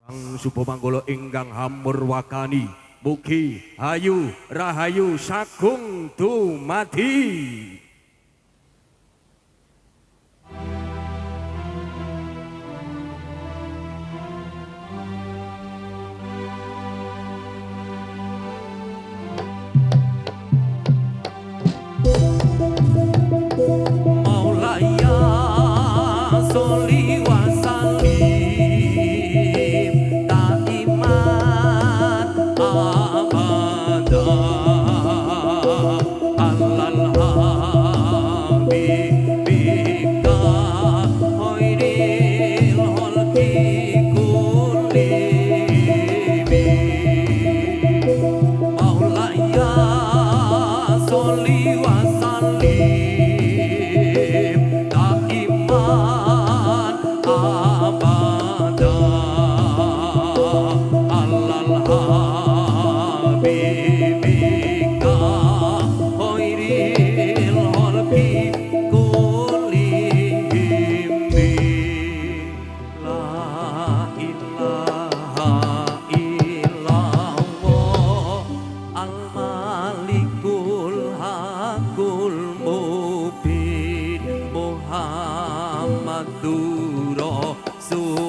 Supo Manggolo ingkang hamurwakani mugi ayu rahayu sagung dumadi. Maulaya soli wasalim taiman abada alal habibika hoiril holki kulimi. Maulaya soli wasalim taiman abada alal habibika hoiril holki kulimi. La ilaha illallah al malikul hakul mubin Muhammadur Rasulullah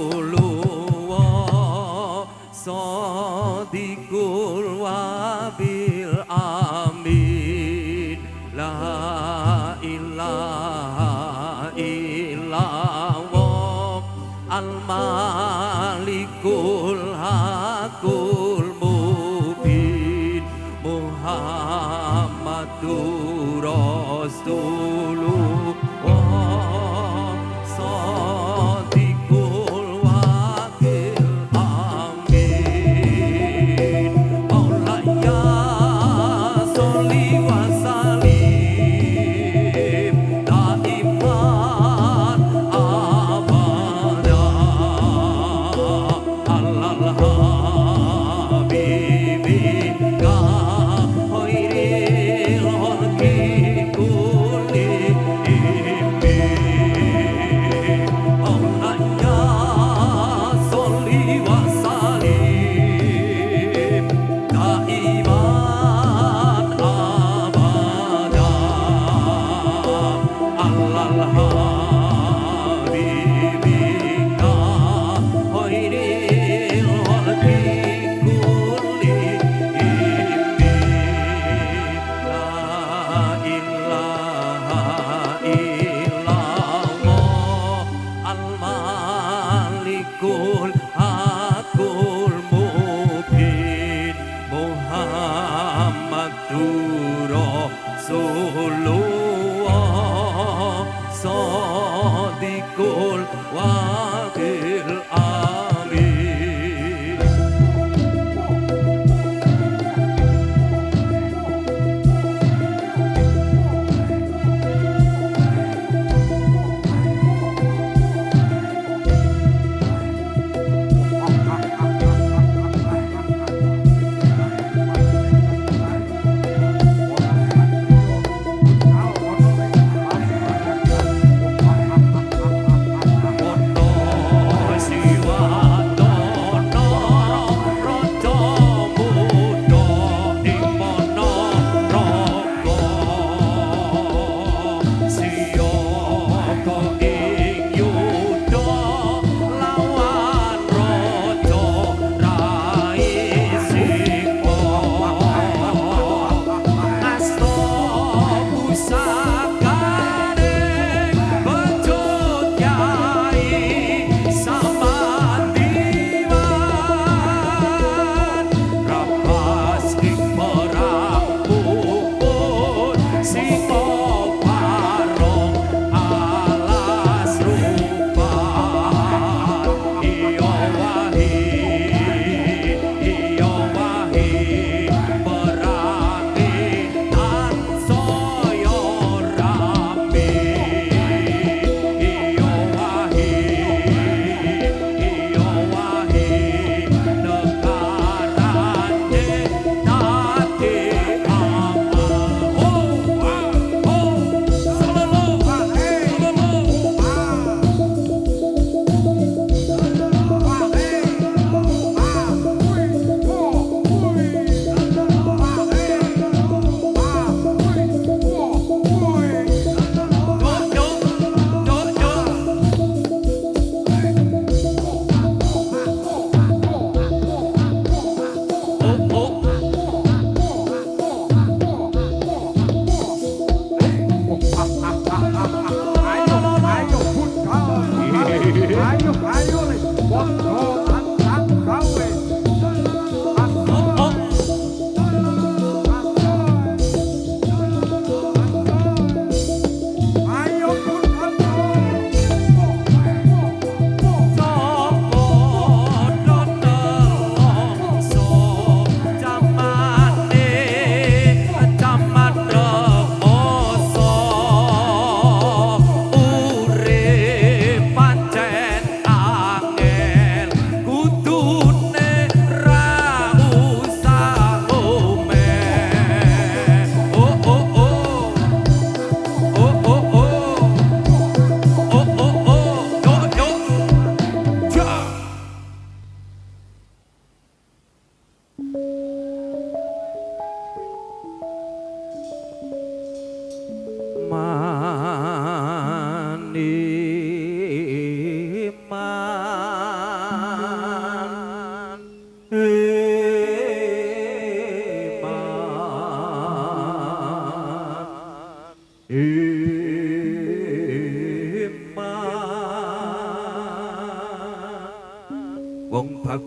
Sadiqul wabil amin. La ilaha illallah al malikul hakul mubin Muhammadur Rasulullah Sadiqul wabil amin.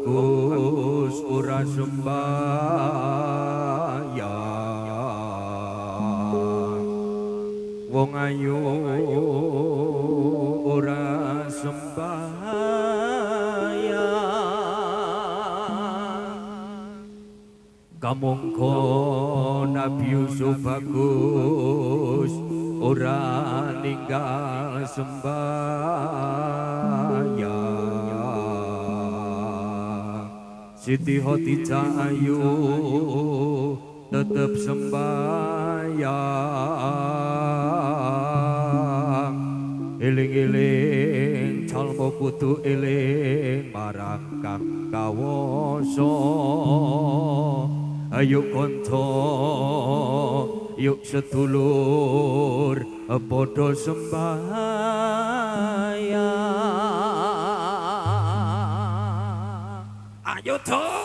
bagus ora sembahyang wong ayu ora sembahyang kamangka Nabi Yusuf bagus ora ninggal sembahyang Siti Khadijah ayu tetep sembahyang eling-eling calmo kudu eling marang kang kawasa ayo kanca yuk sedulur padha sembahyang ayo to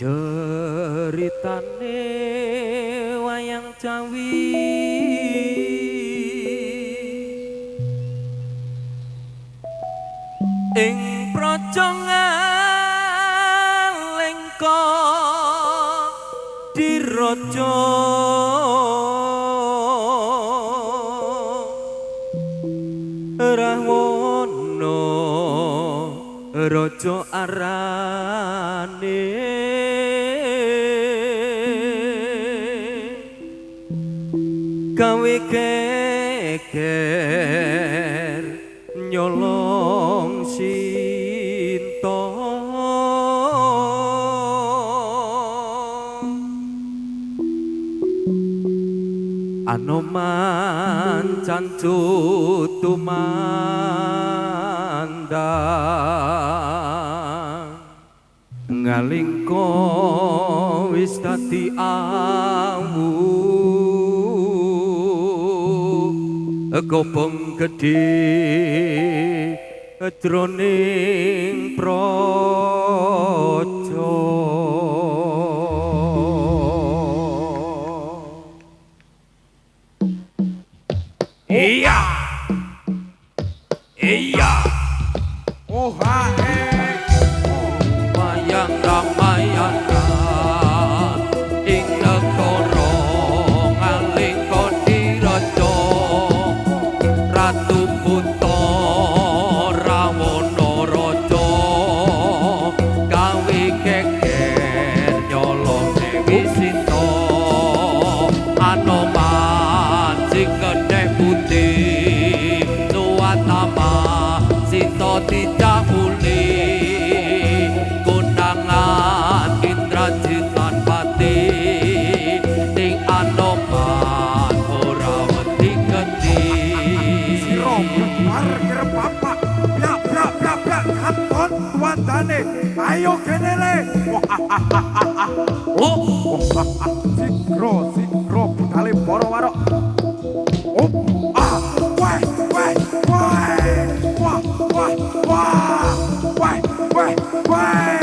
ceritane wayang Jawi ing praja Ngalengka diraja Rahwana raja arane gawe geger nyolong Sinta Anoman cancut tumandang ngalingko wis dadi awu gobong gedhe jroning praja iya iya oh hae wayang Ramayana ing negara Ngalengka diraja Ratu Buta Rawana raja gawe geger nyolong Dewi Sinta Anoman sing gedhe putih Suwatama Sinta dicahuli kondangan Indrajit lan Pati ning Anoman ora wedi genti sira bubar kerep bapak blak blak blak blak katon tuandane ayo kene le oh sikro budale para warok oh ah wah wah wah wah wah wah wah wah wah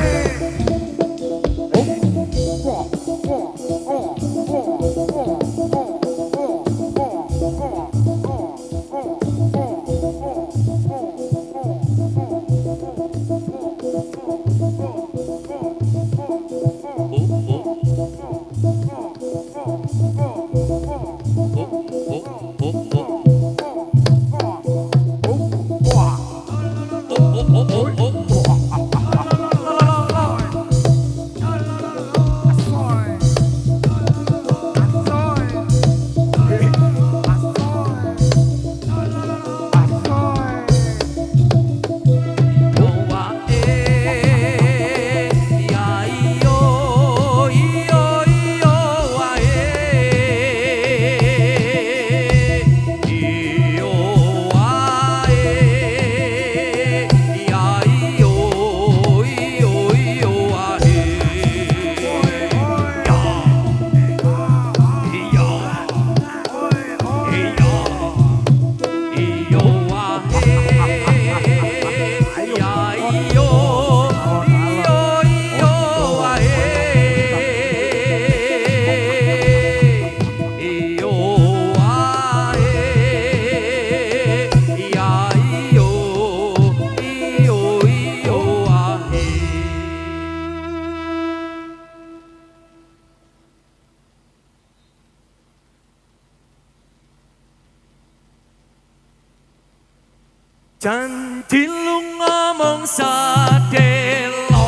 janji lunga mung sadelo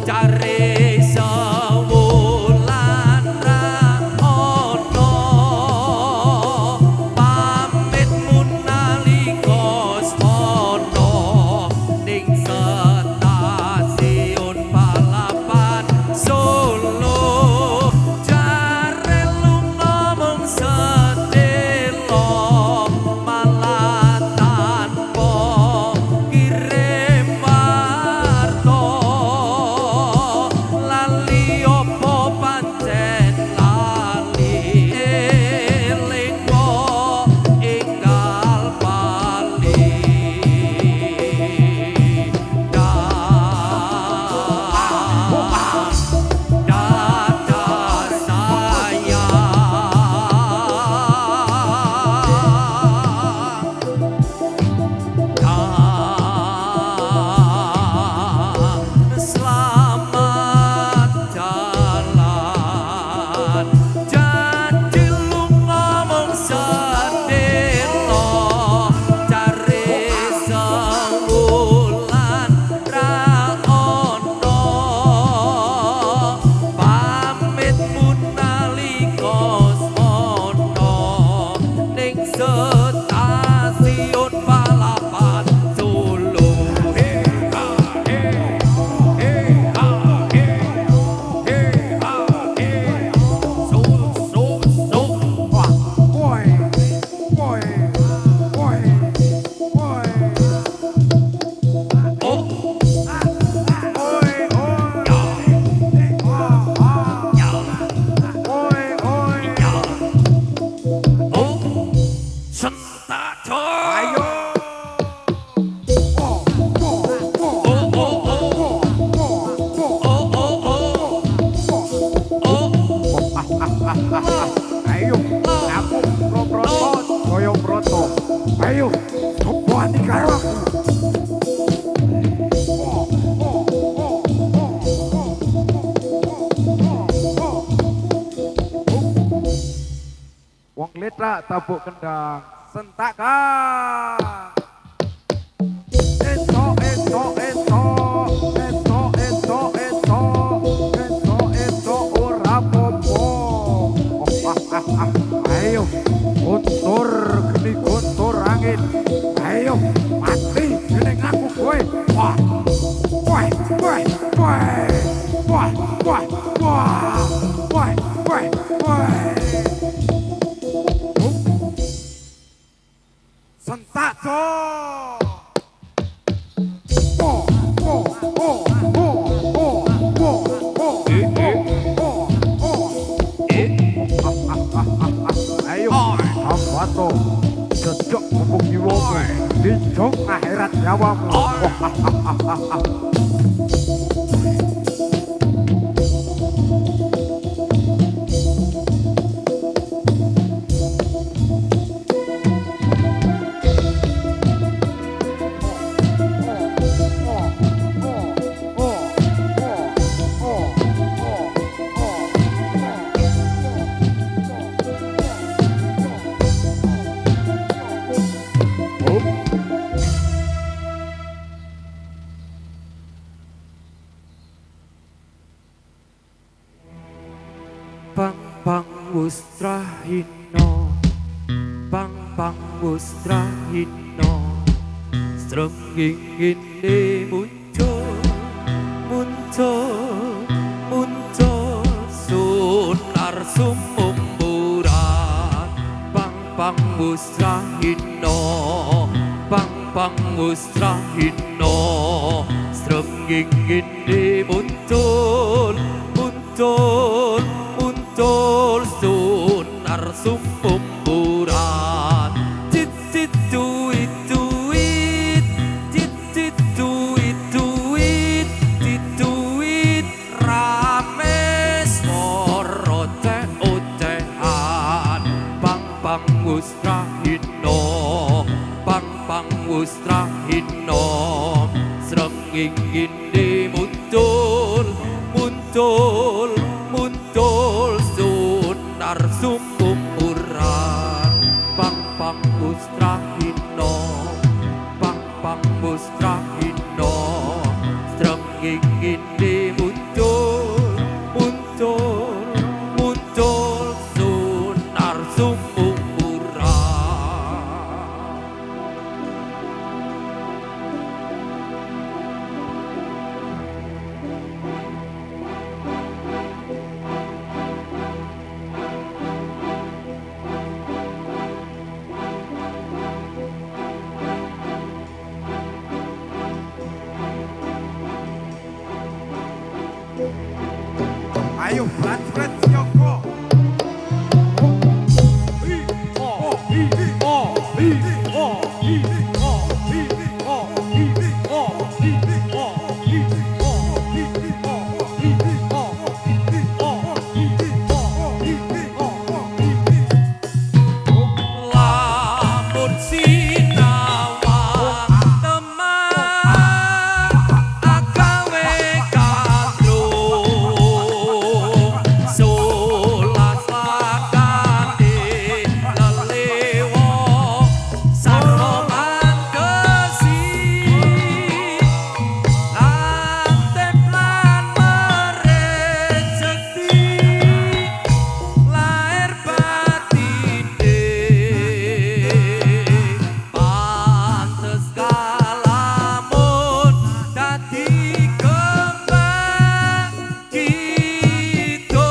cari sewulan ra ono pamit munalika sono ning stasiun balapan Solo jare lunga mung sadelo malah tanpa kirim Citra tabuk kendang sentakan. Eso ora popo. Ayo guntur geni guntur angin. Ayo mati jeneng aku kowe. Wah. Wah. Wah. Wah. Wah. Wah. Wah. Wah. Wah. Wah. Sentak jo. Ayo, Ambato, sejak mumpung jiwamu, dijong akhirat nyawamu. Pang wustrahino, pang wustrahino, strenging ini muncul sunar sumumburan. Pang wustrahino, pang wustrahino, strenging ini muncul sunar sumumburan. Tituit rame swara ocehan. Pang wustrahino, pang wustrahino, srenging ini muncul sunar sumumburan. Pang wustrahino, pang wustrahino, srenging ini muncul sunar sumumburan. Ayo, prajurit Siaga. Lamun sinawang teman agawe kadrung, solas lakane lelewo sarwa mangkesi, antep lan merejeki lahir batine. Pantes kalamun dadi kembang kita.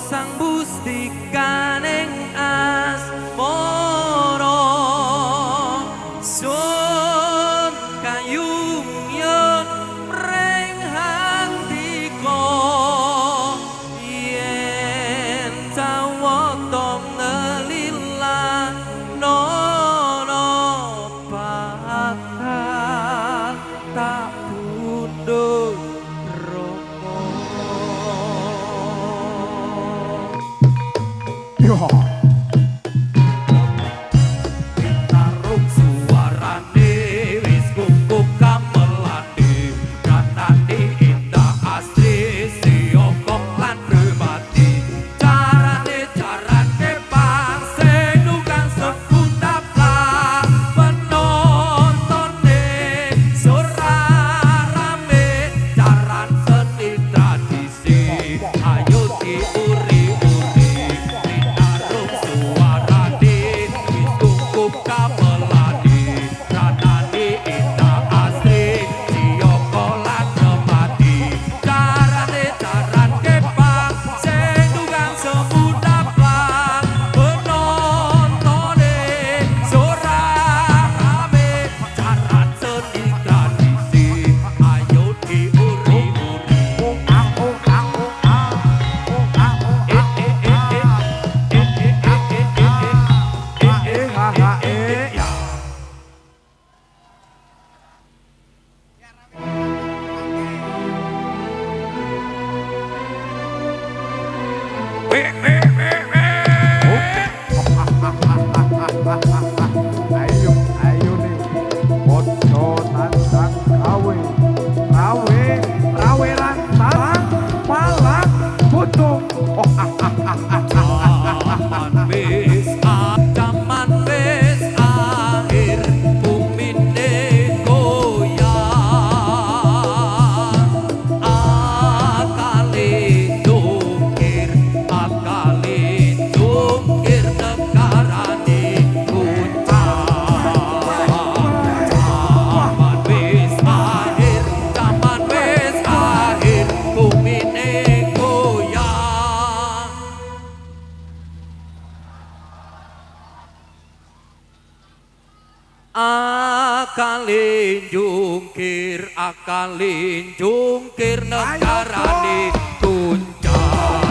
Sang bustikaning asmara, sun kayungyon mring handika, yen cawata ngelilano bakal tak bundur Rama. Yo. Ayo, ayo nih, podo tandang gawe, rawe, rawe rantang, malang, butuh. Zaman wis zaman wis akhir bumine goyang akale jungkir negarane goncang zaman wis akhir bumine goyang akalin jungkir negarane goncang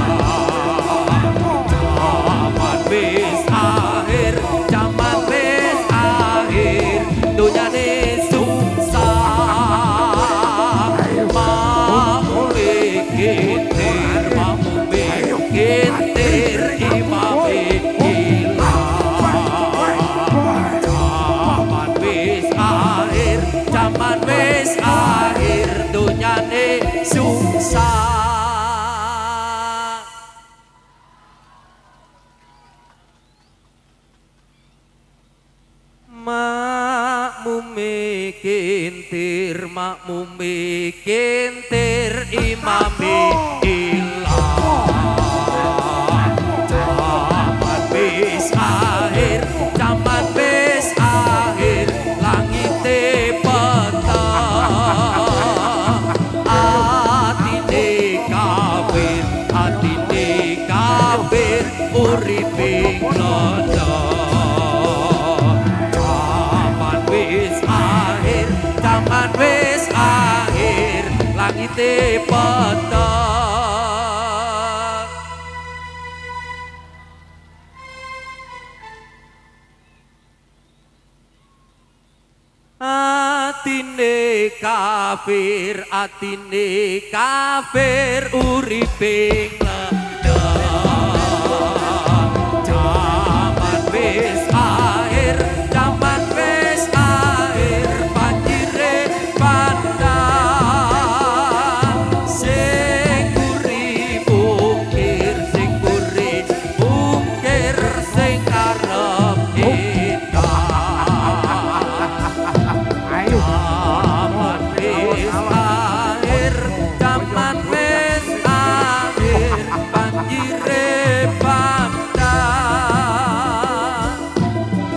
zaman wis akhir dunyane susah mau kintir imame zaman wis akhir dunyane susah makmume kintir imame ilang zaman wis akhir langite kafir uripe klono zaman wis akhir langite peta atine kafir uripe klono zaman wis akhir banjire pandang sing buri bukir sing arep zaman wis akhir banjire pandang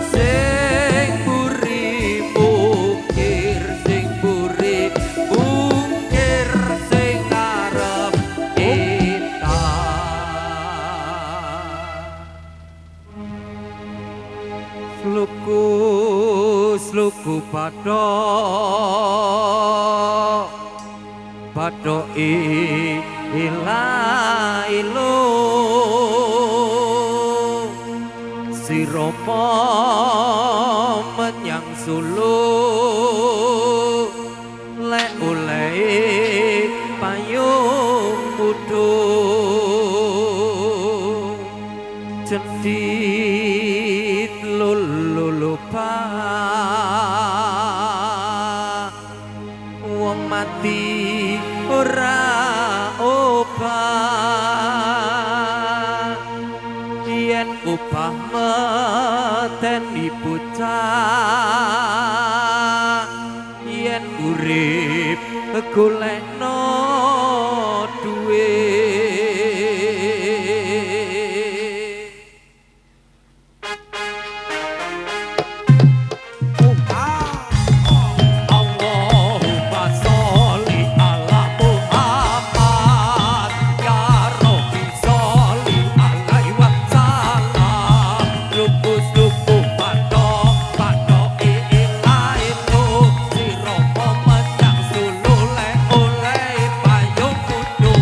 sing buri bukir sing arep sluku bathok ilo siropo menyang Solo lek oleh payung utuh cendhit lulupa wong mati ora obah yen upah mateni bocah yen urip golekno duit Allahumma sholli ala Muhammad ya Rabbi sholli alaihi wasallam lupus patok ilailo siropo menyang Solo le oleh payung kudu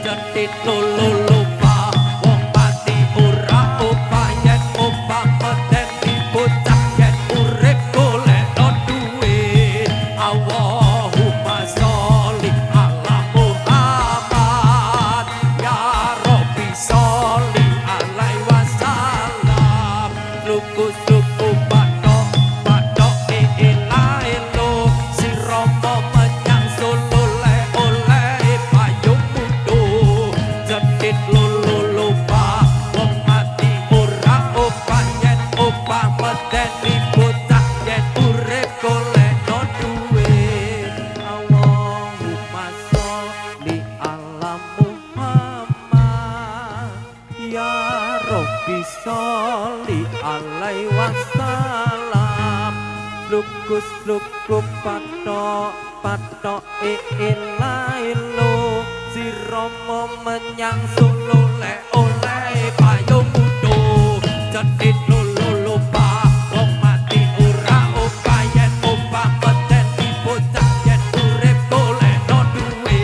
jentit lulupa wong mati ora upah yen upah medeni bocah yen urip golekno duit Allahumma sholli ala Muhammad ya Rabbi sholli Ya Rabbi sholli alaihi wasallam. Lukus lukup patok patok ilailu siromo menyang sulu le oleh payung kudu cedhit lulu lupa wong mati ora upayen upama den dibocah yen urip golekno duwe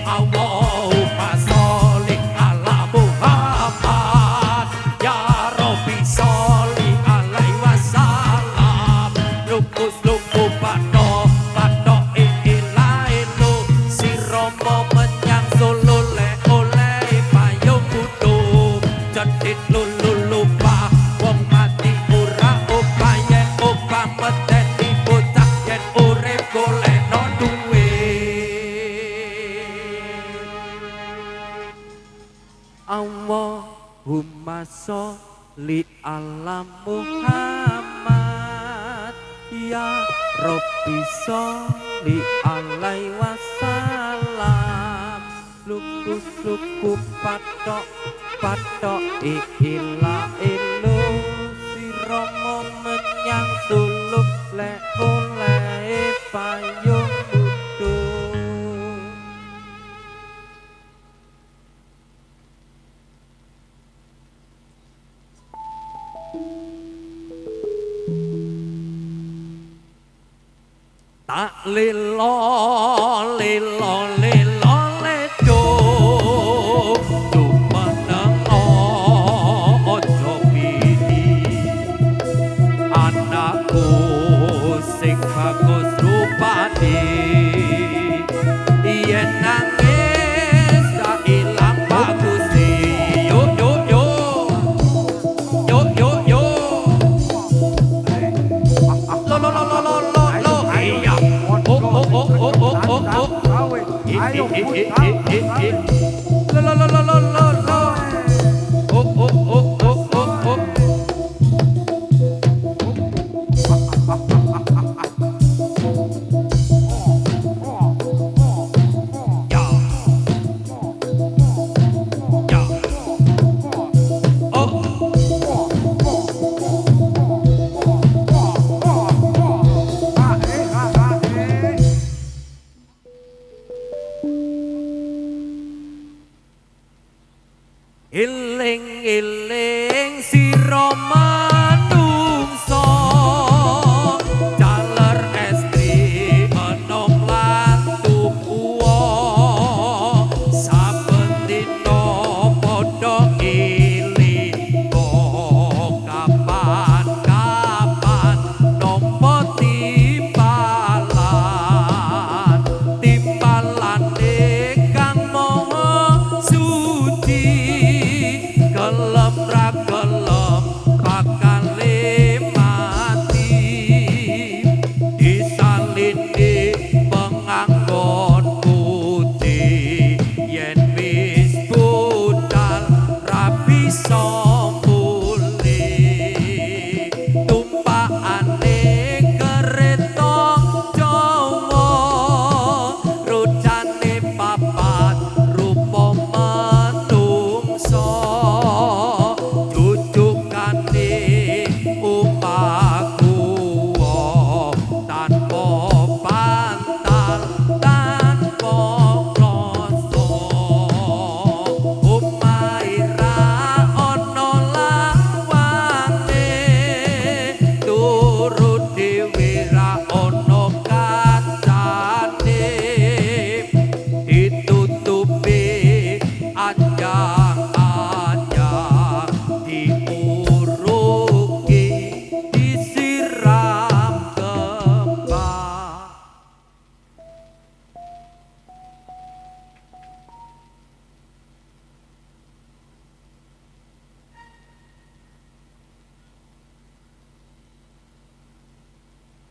Allahumma sholli ala Muhammad ya Rabbi sholli alaihi wasallam. Lukus lukup patok patok ilailu siromo menyang sulu le oleh payung kudu cedhit lulu lupa wong mati ora upayen upama dadi bocah yen urip golekno duwe Allahumma sholli ala Muhammad ya Rabbi sholli alaihi wasallam. Lukus lukup patok patok ila elu siromo menyang suluk le oleh payung kudu. Tak lilo lilo lilo ledo dumeneng ojo pidi anakku sing bagus rupane yen nangis tak ilang bagus yo yo yo yo yo yo lo lo lo lo lo lo lo iya Ayo, lo lo lo lo lo lo ya ya Iling iling sira manungsa jaler estri enom lan tuwa saben dina padha iling kapan kapan nampa timpalan kang maha suci kelem ra kelem bakale mati disalini penganggon putih yen wis budal ra bisa mulih tumpakane kereta Jawa rucane papat rupa manungsa jujukane upaku tanpa pantal tanpa kloso umaira ana lawange turut dhewe ra ana kancane ditutupi anjang-anjang diuruki disiram kembang.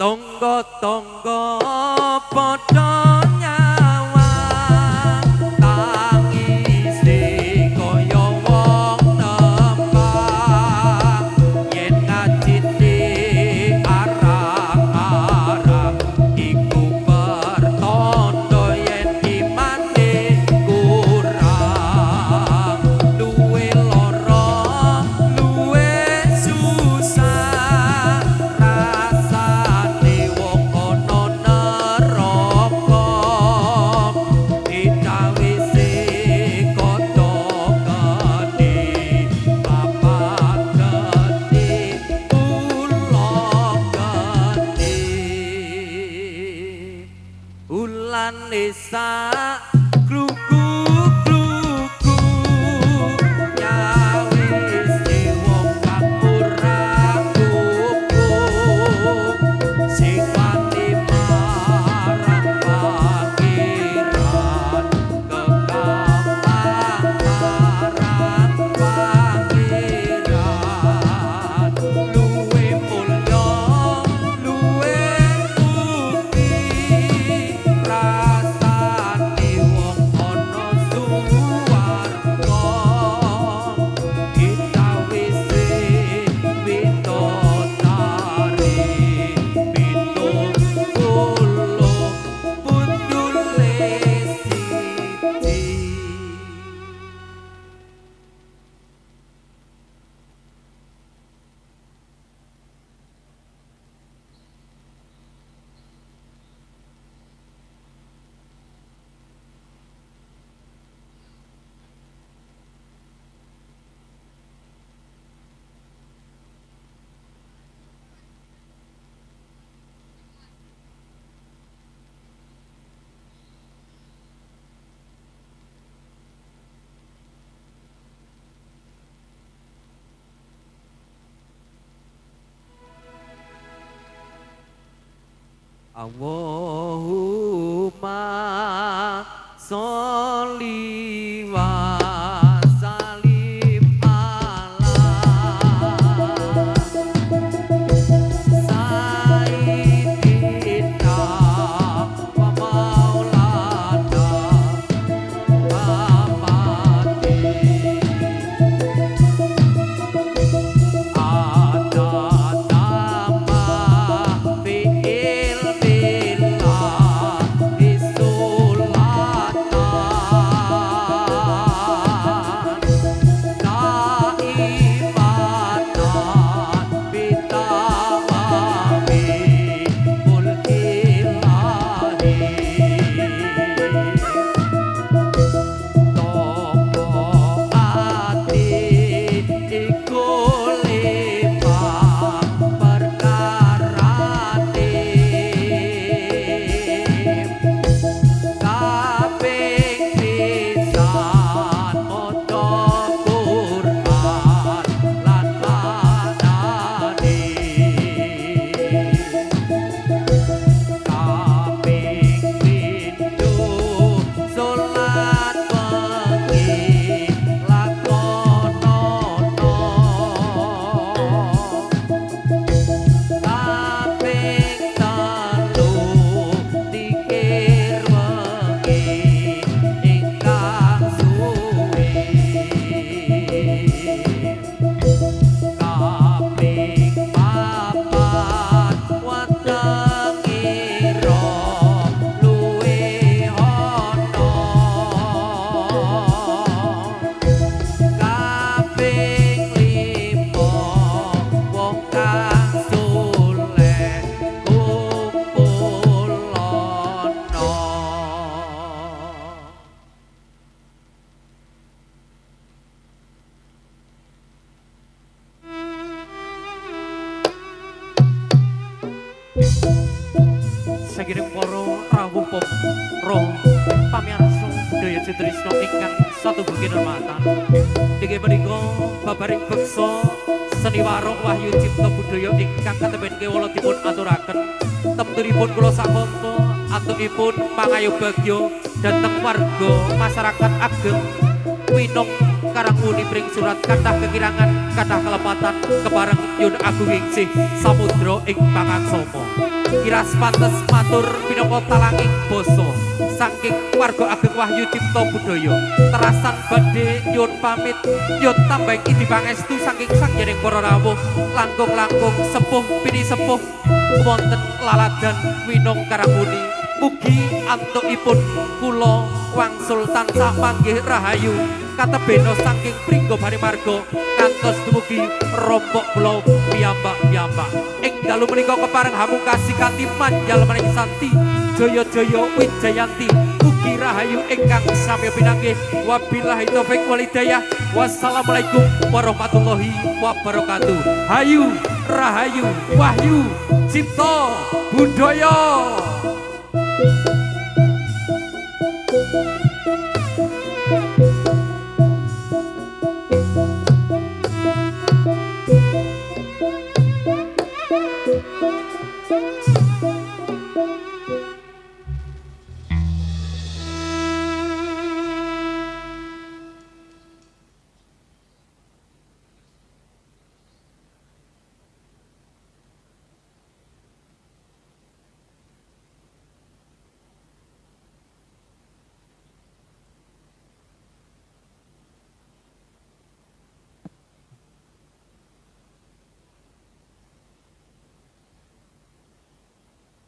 Tonggo-tonggo padha nyawang tangise kaya wong nembang yen ngajine arang-arang iku pertanda yen imane kurang duwe lara Allahumma sholli wa sallim ala sayyidina wa maulana Muhammadin. Ada nama fi'il billah disulatan daimatan bitawami mulkillahi. Toko ati iku limah perkarane kaping pisan maca Quran lan manane kaping pindho salat wengi lakonono kaping telu dikir wengi ingkang suwi kaping papat watengira luwe ana kaping lima wong kang suleh kumpul ana. Sakiring para rawuh roh pamirsa budaya Trisno ingkang satu bagi hormatan. Inggih menika babaring beksa seni warung Wahyu Cipta Budaya ingkang katemben kewala dipun aturaken. Temturipun kula sakanta antukipun pangayo bagya dhateng warga masyarakat ageng Winong Karangmuni pring surat kathah kekirangan kathah kelepatan kepareng yun agung ingsih samudra ing pangaksama. Kiras pantes matur minangka talanging basa saking warga ageng Wahyu Cipta Budaya terasan badhe nyuwun pamit nyuwun tambahing idi pangestu saking sanggening para rawuh langkung-langkung sepuh pini sepuh wonten laladan Winong Karangmuni. Mugi antukipun kula wangsul tansah panggih rahayu katebena saking pringgo parimarga ngantos dumugi rompok kula piyambak-piyambak. Ing dalu menika kepareng hamungkasi kanthi manjal menawi santi jaya-jaya wijayanti. Mugi rahayu ingkang sami pinanggih. Wabillahi taufik wal hidayah. Wassalamualaikum warahmatullahi wabarakatuh. Hayu rahayu Wahyu Cipta Budaya.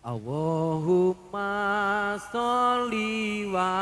Allahumma sholli wa